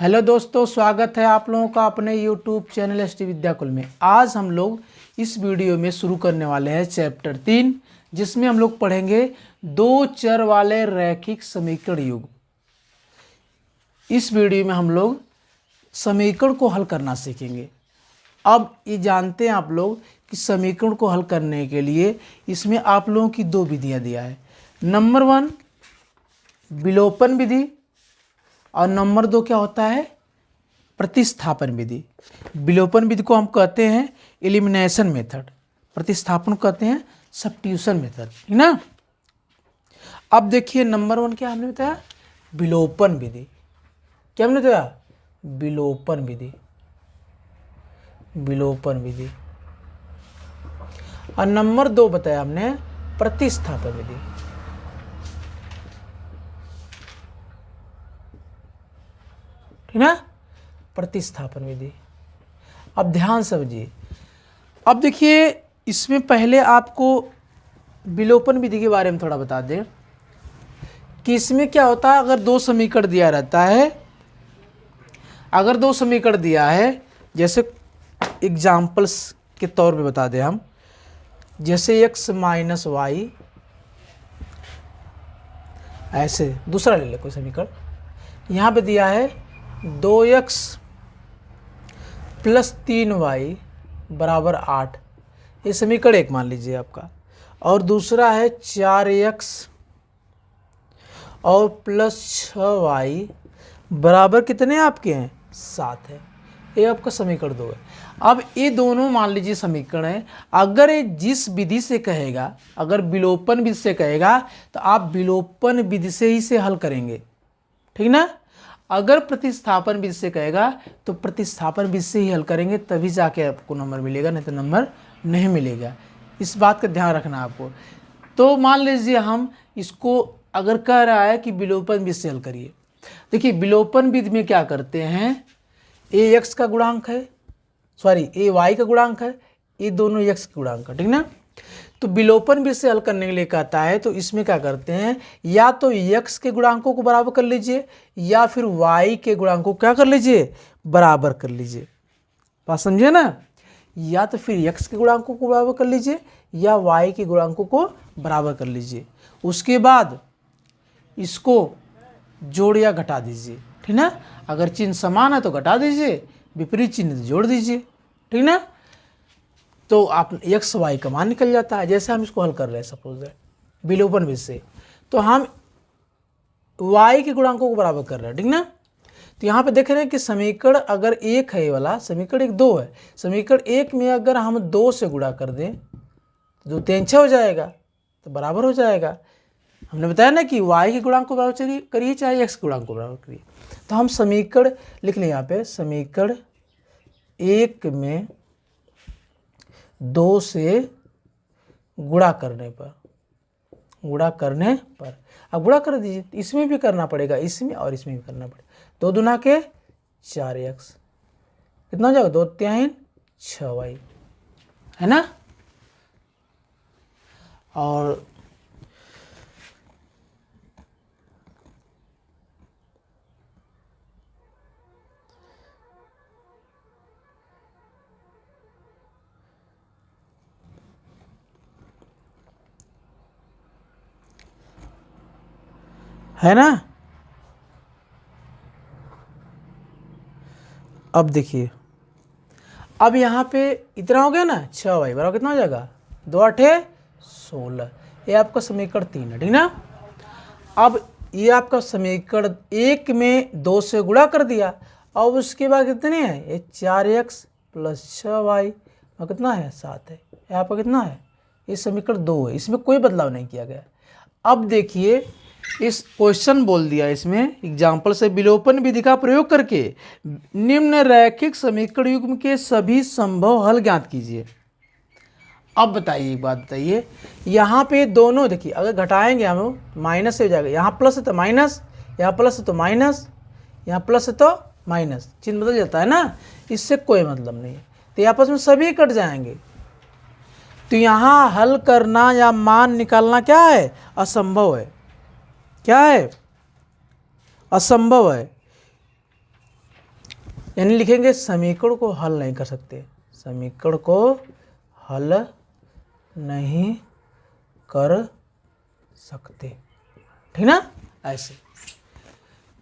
Hello दोस्तों, स्वागत है आप लोगों का अपने YouTube चैनल एसटी विद्याकुल में। आज हम लोग इस वीडियो में शुरू करने वाले हैं चैप्टर 3, जिसमें हम लोग पढ़ेंगे दो चर वाले रैखिक समीकरण युग्म। इस वीडियो में हम लोग समीकरण को हल करना सीखेंगे। अब ये जानते हैं आप लोग कि समीकरण को हल करने के लिए इसमें आप लोगों की दो विधियाँ दिया है। नंबर 1 विलोपन विधि और नंबर 2 क्या होता है, प्रतिस्थापन विधि। विलोपन विधि को हम कहते हैं एलिमिनेशन मेथड, प्रतिस्थापन कहते हैं सब्स्टिट्यूशन मेथड, है ना। अब देखिए नंबर 1 क्या हमने बताया, विलोपन विधि। क्या हमने बताया, विलोपन विधि। विलोपन विधि। और नंबर 2 बताया हमने प्रतिस्थापन विधि। ठीक ना, प्रतिस्थापन विधि। अब ध्यान समझिए। अब देखिए इसमें पहले आपको विलोपन विधि के बारे में थोड़ा बता दें कि इसमें क्या होता है। अगर दो समीकरण दिया रहता है, अगर दो समीकरण दिया है, जैसे एग्जाम्पल्स के तौर पे बता दें हम, जैसे x माइनस वाई, ऐसे दूसरा ले ले कोई समीकरण। यहाँ पे दिया है 2x प्लस 3y बराबर 8, ये समीकरण एक मान लीजिए आपका। और दूसरा है 4x और प्लस 6y बराबर कितने आपके हैं, 7 है। ये आपका समीकरण 2 है। अब ये दोनों मान लीजिए समीकरण है। अगर ये जिस विधि से कहेगा, अगर विलोपन विधि से कहेगा तो आप विलोपन विधि से ही से हल करेंगे, ठीक ना। अगर प्रतिस्थापन विधि से कहेगा तो प्रतिस्थापन विधि से ही हल करेंगे, तभी जाके आपको नंबर मिलेगा, नहीं तो नंबर नहीं मिलेगा। इस बात का ध्यान रखना आपको। तो मान लीजिए हम इसको अगर कह रहा है कि विलोपन विधि से हल करिए। देखिए विलोपन विधि में क्या करते हैं, ए एक्स का गुणांक है, सॉरी ए वाई का गुणांक है, ये दोनों एक्स का गुणांक है, ठीक ना। तो विलोपन विधि से हल करने के लिए कहता है तो इसमें क्या करते हैं, या तो x के गुणांकों को बराबर कर लीजिए या फिर y के गुणांकों को क्या कर लीजिए, बराबर कर लीजिए। बात समझे ना। या तो फिर x के गुणांकों को बराबर कर लीजिए या y के गुणांकों को बराबर कर लीजिए। उसके बाद इसको जोड़ या घटा दीजिए, ठीक ना। अगर चिन्ह समान है तो घटा दीजिए, विपरीत चिन्ह तो जोड़ दीजिए, ठीक ना। तो आप एक्स वाई का मान निकल जाता है। जैसे हम इसको हल कर रहे हैं सपोज है विलोपन विधि से, तो हम y के गुणांकों को बराबर कर रहे हैं, ठीक ना। तो यहाँ पे देख रहे हैं कि समीकरण अगर एक है, ये वाला समीकरण एक 2 है। समीकरण एक में अगर हम 2 से गुणा कर दें तो 2 3 6 हो जाएगा, तो बराबर हो जाएगा। हमने बताया ना कि y के गुणांक को बराबर करिए चाहे x के गुणांक को बराबर करिए। तो हम समीकरण लिख लें यहाँ पे, समीकरण एक में 2 से गुणा करने पर, अब गुणा कर दीजिए। इसमें भी करना पड़ेगा, इसमें और इसमें भी करना पड़ेगा। 2 दूना के 4x, कितना हो जाएगा, 2 3 6y, है ना। और है ना। अब देखिए, अब यहाँ पे इतना हो गया ना, 6y बराबर कितना हो जाएगा, 2 8 16। ये आपका समीकरण 3 है, ठीक ना। अब ये आपका समीकरण एक में 2 से गुणा कर दिया। अब उसके बाद कितने हैं, ये 4x प्लस 6y और कितना है, 7 है। यहाँ पर कितना है, ये समीकरण 2 है, इसमें कोई बदलाव नहीं किया गया। अब देखिए इस क्वेश्चन बोल दिया इसमें एग्जाम्पल से, विलोपन विधि का प्रयोग करके निम्न रैखिक समीकरण युग्म के सभी संभव हल ज्ञात कीजिए। अब बताइए, एक बात बताइए, यहाँ पे दोनों देखिए, अगर घटाएंगे हम माइनस से हो जाएगा, यहाँ प्लस है तो माइनस, यहाँ प्लस है तो माइनस, यहाँ प्लस है तो माइनस, चिन्ह बदल जाता है ना। इससे कोई मतलब नहीं है, तो आपस में सभी कट जाएंगे। तो यहाँ हल करना या मान निकालना क्या है, असंभव है। क्या है, असंभव है। यानी लिखेंगे समीकरण को हल नहीं कर सकते, समीकरण को हल नहीं कर सकते, ठीक ना, ऐसे।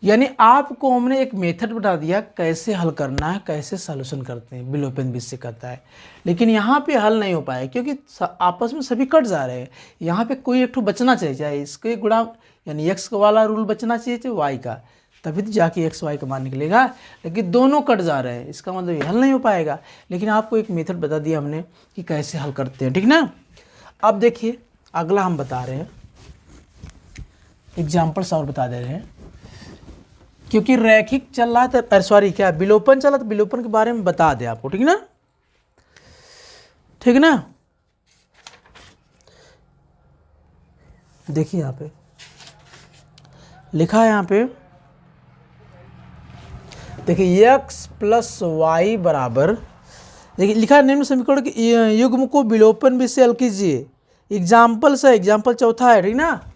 यानी आपको हमने एक मेथड बता दिया कैसे हल करना है, कैसे सॉल्यूशन करते हैं, विलोपन विधि से करता है। लेकिन यहाँ पे हल नहीं हो पाया क्योंकि आपस में सभी कट जा रहे हैं। यहाँ पे कोई एक ठो बचना चाहिए, चाहे इसके गुणा यानी एक्स वाला रूल बचना चाहिए चाहे वाई का, तभी तो जाके एक्स वाई का मान निकलेगा। लेकिन दोनों कट जा रहे हैं, इसका मतलब ये हल नहीं हो पाएगा। लेकिन आपको एक मेथड बता दिया हमने कि कैसे हल करते हैं, ठीक ना। अब देखिए अगला हम बता रहे हैं, एग्जाम्पल्स और बता दे रहे हैं, क्योंकि रैखिक चल रहा है तो सॉरी क्या विलोपन चला तो विलोपन के बारे में बता दें आपको, ठीक ना, ठीक ना। देखिए यहाँ पे लिखा है, यहाँ पे देखिए x प्लस वाई बराबर, देखिए लिखा है निम्न समीकरण के युग्म को विलोपन विधि से हल कीजिए। एग्जाम्पल से एग्जाम्पल चौथा है, ठीक ना,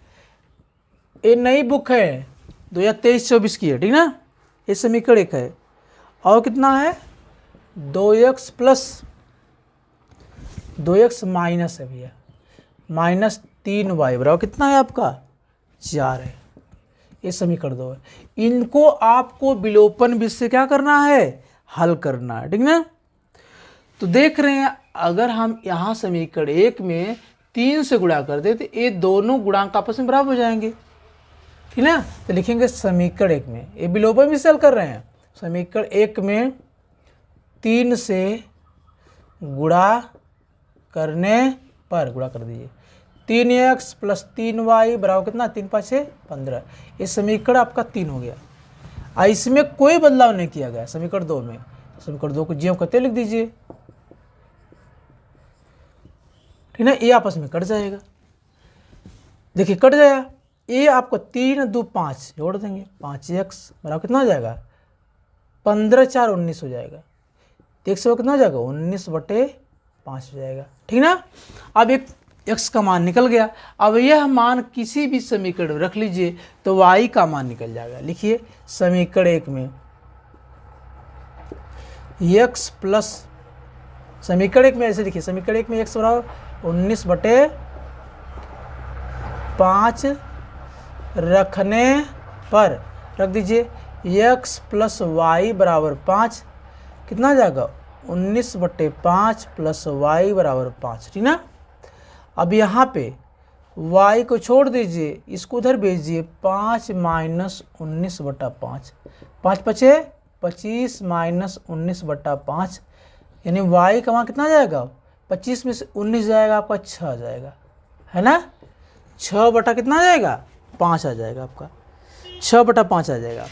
ये नई बुक है 2023-24 की है, ठीक ना। ये समीकरण एक है और कितना है 2x प्लस 2x माइनस है भैया माइनस 3y बराबर कितना है आपका 4 है। ये समीकरण 2 है। इनको आपको विलोपन विधि से क्या करना है, हल करना है, ठीक ना। तो देख रहे हैं अगर हम यहाँ समीकरण 1 में 3 से गुणा कर दे तो ये दोनों गुणांक आपस में बराबर हो जाएंगे, ठीक ना। तो लिखेंगे समीकरण 1 में, ये विलोपन विधि से हल कर रहे हैं, समीकरण 1 में 3 से गुणा करने पर गुणा कर दीजिए 3x प्लस 3y बराबर कितना 3 5 6 15। ये समीकरण आपका 3 हो गया। इसमें कोई बदलाव नहीं किया गया समीकरण 2 में, समीकरण 2 को ज्यों करते लिख दीजिए, ठीक ना। ये आपस में कट जाएगा, देखिए कट जाएगा। ये आपको 3 2 5 जोड़ देंगे 5x बराबर कितना हो जाएगा 15 4 19 हो जाएगा। तो एक सौ कितना हो जाएगा 19/5 हो जाएगा, ठीक ना। अब एक x का मान निकल गया। अब यह मान किसी भी समीकरण में रख लीजिए तो y का मान निकल जाएगा। लिखिए समीकरण 1 में x प्लस समीकरण 1 में ऐसे लिखिए, समीकरण 1 में x बराबर 19/5 रखने पर रख दीजिए x प्लस वाई बराबर 5 कितना आ जाएगा 19/5 प्लस वाई बराबर 5, ठीक ना। अब यहाँ पे y को छोड़ दीजिए, इसको उधर भेजिए 5 माइनस 19/5, 5 5 25 माइनस 19/5 यानी y का मान कितना आ जाएगा 25 में से 19 जाएगा आपका 6 आ जाएगा, है ना। 6 बटा कितना आ जाएगा 5 आ जाएगा आपका, 6/5 आ जाएगा।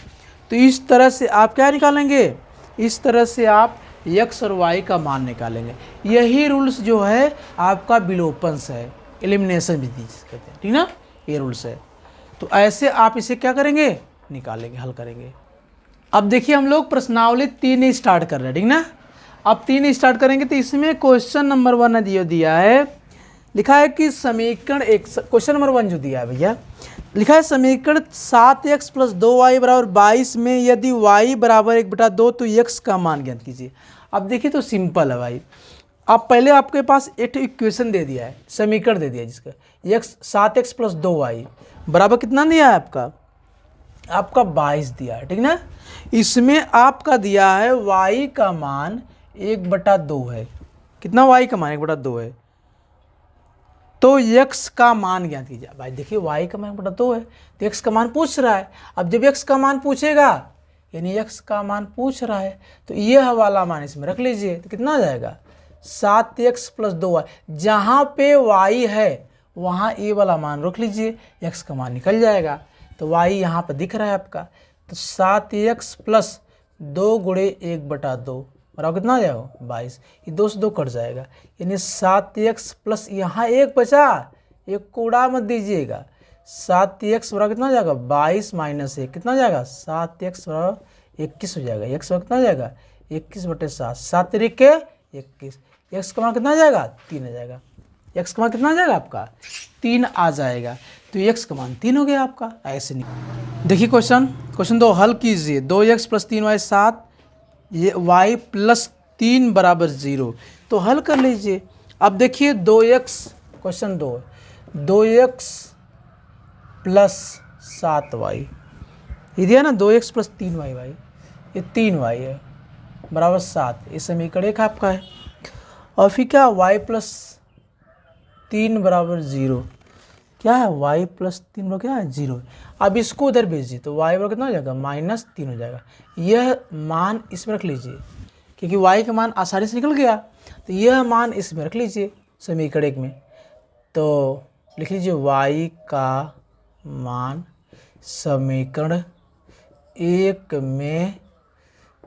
तो इस तरह से आप क्या निकालेंगे, इस तरह से आप x और y का मान निकालेंगे। यही रूल्स जो है आपका विलोपन है, एलिमिनेशन विधि कहते हैं, ठीक ना, ये रूल्स है। तो ऐसे आप इसे क्या करेंगे निकालेंगे, हल करेंगे। अब देखिए हम लोग प्रश्नावली 3 स्टार्ट कर रहे हैं, ठीक ना। अब 3 स्टार्ट करेंगे तो इसमें क्वेश्चन नंबर 1 दिया है, लिखा है कि समीकरण एक क्वेश्चन नंबर 1 जो दिया है भैया, लिखा है समीकरण 7x प्लस 2y बराबर 22 में यदि y बराबर 1/2 तो x का मान ज्ञात कीजिए। अब देखिए तो सिंपल है भाई। अब पहले आपके पास एक इक्वेशन दे दिया है, समीकरण दे दिया है जिसका x 7x प्लस 2y बराबर कितना दिया है आपका 22 दिया है, ठीक ना। इसमें आपका दिया है y का मान 1/2 है, कितना y का मान 1/2 है। तो x का मान ज्ञात कीजिए। भाई देखिए y का मान 1/2 है तो x का मान पूछ रहा है। अब जब x का मान पूछेगा यानी x का मान पूछ रहा है तो यह वाला मान इसमें रख लीजिए तो कितना आ जाएगा 7x प्लस 2y। जहाँ पे y है वहाँ ये वाला मान रख लीजिए, x का मान निकल जाएगा। तो y यहाँ पर दिख रहा है आपका, तो 7x प्लस 2 गुणे 1/2 बराबर कितना आ जाएगा 22। ये 2 से 2 कट जाएगा यानी 7x प्लस यहाँ 1 बचा, 1 को उड़ा मत दीजिएगा। 7x बराबर कितना हो जाएगा 22 माइनस 1 कितना हो जाएगा 7x बराबर 21 हो जाएगा। x बराबर कितना हो जाएगा 21/7, 7 3 21, x का मान कितना आ जाएगा 3 आ जाएगा। x का मान कितना आ जाएगा आपका 3 आ जाएगा। तो x का मान 3 हो गया आपका। ऐसे नहीं देखिए क्वेश्चन 2 हल कीजिए 2x प्लस 3y 7 ये y प्लस 3 बराबर 0, तो हल कर लीजिए। अब देखिए 2x, question 2x plus 7y, ये दिया ना 2x प्लस 3y, भाई ये 3y है बराबर 7, ये समीकरण एक आपका है। और फिर क्या y प्लस 3 बराबर 0, क्या है y प्लस 3 बराबर क्या है 0। अब इसको उधर भेजिए तो y बराबर कितना हो जाएगा -3 हो जाएगा। यह मान इसमें रख लीजिए क्योंकि y का मान आसानी से निकल गया, तो यह मान इसमें रख लीजिए समीकरण एक में। तो लिख लीजिए y का मान समीकरण एक में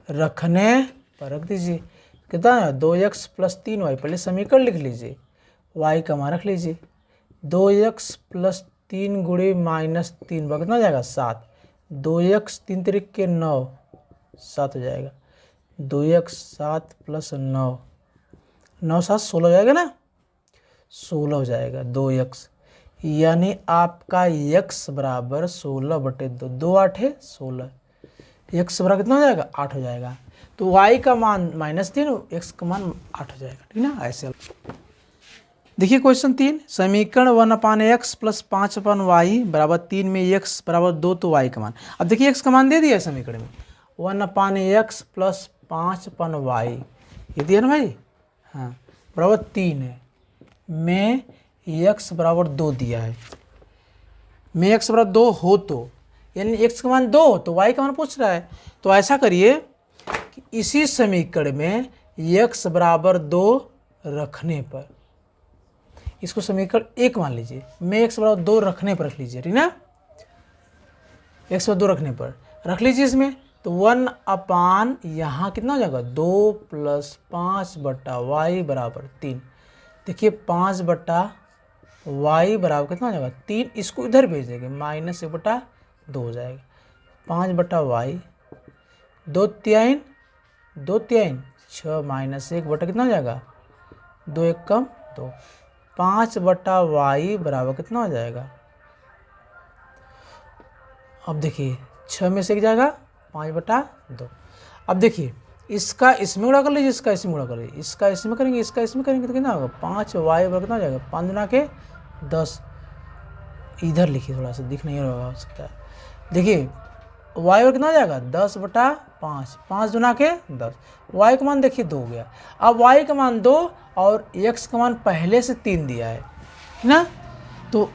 रखने पर रख दीजिए। कितना है 2x प्लस 3y, पहले समीकरण लिख लीजिए, y का मान रख लीजिए। 2x प्लस 3 गुणे -3 बराबर कितना हो जाएगा 7, 2x 3 तिरिक के 9, 7 हो जाएगा। 2x 7 प्लस 9, 9 7 16 हो जाएगा ना, 16 हो जाएगा 2x, यानी आपका x बराबर 16/2, 2 8 है 16, x बराबर कितना हो जाएगा 8 हो जाएगा। तो y का मान -3, x का मान 8 हो जाएगा, ठीक ना। ऐसे देखिए क्वेश्चन 3, समीकरण 1/x प्लस 5/y बराबर 3 में x बराबर 2, तो y का मान। अब देखिए x का मान दे दिया समीकरण में, 1/x प्लस 5/y, ये दिया ना भाई, हाँ बराबर 3 है, में x बराबर 2 दिया है, में x बराबर 2 हो तो, यानी x का मान 2 तो y का मान पूछ रहा है। तो ऐसा करिए कि इसी समीकरण में x बराबर 2 रखने पर, इसको समीकरण 1 मान लीजिए, में x बराबर 2 रखने पर रख लीजिए, ठीक ना, x बराबर 2 रखने पर रख लीजिए इसमें। तो 1 यहाँ कितना हो जाएगा 2 प्लस 5/y बराबर 3। देखिए 5/y बराबर कितना हो जाएगा 3, इसको इधर भेज देंगे, -1/2 हो जाएगा। 5/y 2 3 6 -1 बटा कितना हो जाएगा 2 1 कम 2, 5/y बराबर कितना हो जाएगा। अब देखिए 6 में से एक जाएगा 5/2। अब देखिए इसका इसमें गुणा कर लीजिए, इसका इसमें गुणा कर लीजिए, इसका इसमें करेंगे, इसका इसमें करेंगे, तो कितना होगा 5y बराबर कितना हो जाएगा 5 गुना के 10। इधर लिखिए, थोड़ा सा दिख नहीं रहा हो सकता है। देखिए y बराबर कितना हो जाएगा 10/5, 5 गुना के 10, y का मान देखिए 2 हो गया। अब y का मान 2 और x का मान पहले से 3 दिया है ना। तो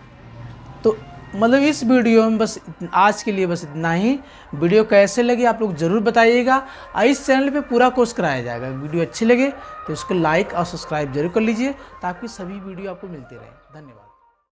मतलब इस वीडियो में बस आज के लिए बस इतना ही। वीडियो कैसे लगे आप लोग ज़रूर बताइएगा। इस चैनल पे पूरा कोर्स कराया जाएगा। वीडियो अच्छी लगे तो इसको लाइक और सब्सक्राइब जरूर कर लीजिए ताकि सभी वीडियो आपको मिलते रहे। धन्यवाद।